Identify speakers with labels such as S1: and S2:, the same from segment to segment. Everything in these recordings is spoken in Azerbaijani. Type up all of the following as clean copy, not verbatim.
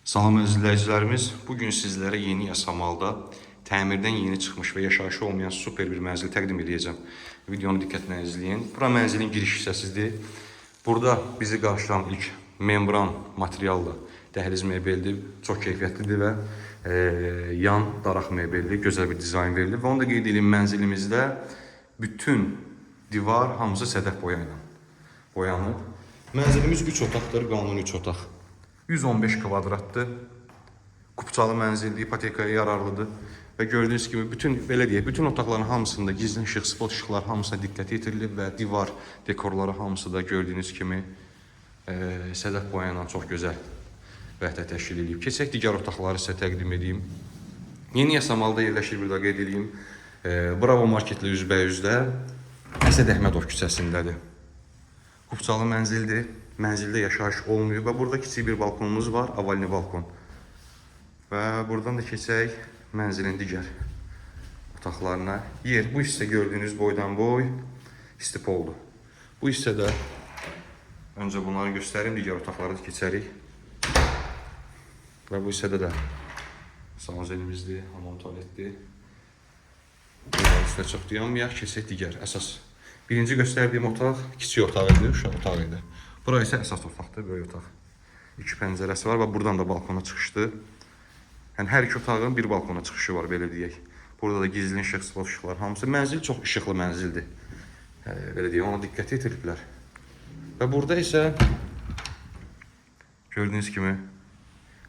S1: Salam izləyicilərimiz, bugün sizlərə yeni yasamalda təmirdən yeni çıxmış və yaşayışı olmayan super bir mənzil təqdim edəcəm. Videonu diqqətlə izləyin. Bura mənzilin giriş hissəsidir. Burada bizi qarşılayan ilk membran materiallı dəhliz mebeldir. Çox keyfiyyətlidir və yan daraq mebeldir. Gözəl bir dizayn verilir. Və onu da qeyd edeyim, mənzilimizdə bütün divar hamısı sədəf boya ilə boyanıb. Mənzilimiz 3 otaqdır, qanuni 3 otaq. 115 kvadratdır. Kupçalı mənzildir, ipotekaya yararlıdır. Və gördüyünüz kimi bütün belə deyək, bütün otaqların hamısında gizli işıq, spot işıqlar hamısına diqqət yetirilib və divar dekorları hamısı da gördüyünüz kimi sədəf boya ilə çox gözəl vəhdət təşkil edib. Keçək digər otaqları sizə təqdim edeyim. Yeni yasamalda yerləşir, bir də qeyd edeyim. Bravo marketlə üzbəyüzdə Əsəd Əhmədov küçəsindədir. Kupçalı mənzildir. Mənzildə yaşayış olmuyor və burada kiçik bir balkonumuz var, avalni balkon. Və buradan da keçək mənzilin digər otaqlarına. Yer, bu hissə gördüyünüz boydan boy istipoldur. Bu hissədə öncə bunları göstərim, digər otaqlara da keçərik. Və bu hissədə də sanuzelimizdir, hamam tualetdir. Bunların üstə çox dayanmayaq, keçək digər əsas. Birinci göstərdiyim otaq kiçik otaq idi, uşaq otağı idi. Bura isə əsas otaqdır, böyük otaq. 2 pəncərəsi var və buradan da balkona çıxışdır. Yəni hər iki otağın bir balkona çıxışı var, belə deyək. Burada da gizli işıq, spot işıqlar hamısı. Mənzil çox işıqlı mənzildir. Belə deyək, ona diqqət yetiriblər. Və burada isə gördüyünüz kimi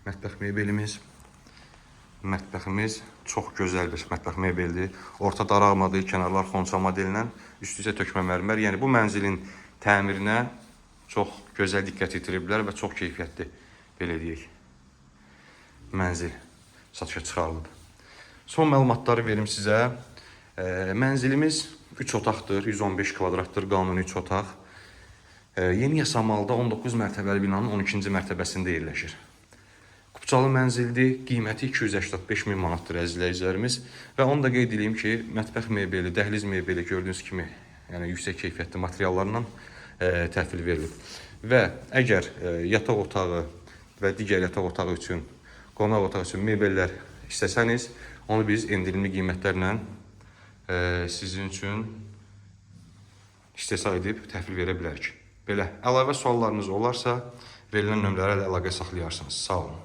S1: mətbəx mebelimiz. Mətbəximiz çox gözəl bir mətbəx mebeldir. Orta daralmadır, kənarlar xonça modelindən, üstü isə tökmə mərmər. Yəni bu mənzilin təmirinə çox gözəl diqqət yetiriblər və çox keyfiyyətli, belə deyək, mənzil satışa çıxarılıb. Son məlumatları verim sizə. Mənzilimiz 3 otaqdır, 115 kvadratdır, qanuni 3 otaq. Yeni yasamalda 19 mərtəbəli binanın 12-ci mərtəbəsində yerləşir. Kupçalı mənzildir, qiyməti 285 min manatdır əzizləyicilərimiz. Və onu da qeyd edeyim ki, mətbəx mebeli, dəhliz mebeli gördüyünüz kimi, yəni yüksək keyfiyyətli materiallarla təhvil verilib. Və əgər yataq otağı və digər yataq otağı üçün, qonaq otağı üçün mebellər istəsəniz, onu biz endirimli qiymətlərlə sizin üçün istehsal edib təhvil verə bilərik. Belə, əlavə suallarınız olarsa, verilən nömrələrlə əlaqə saxlayarsınız. Sağ olun.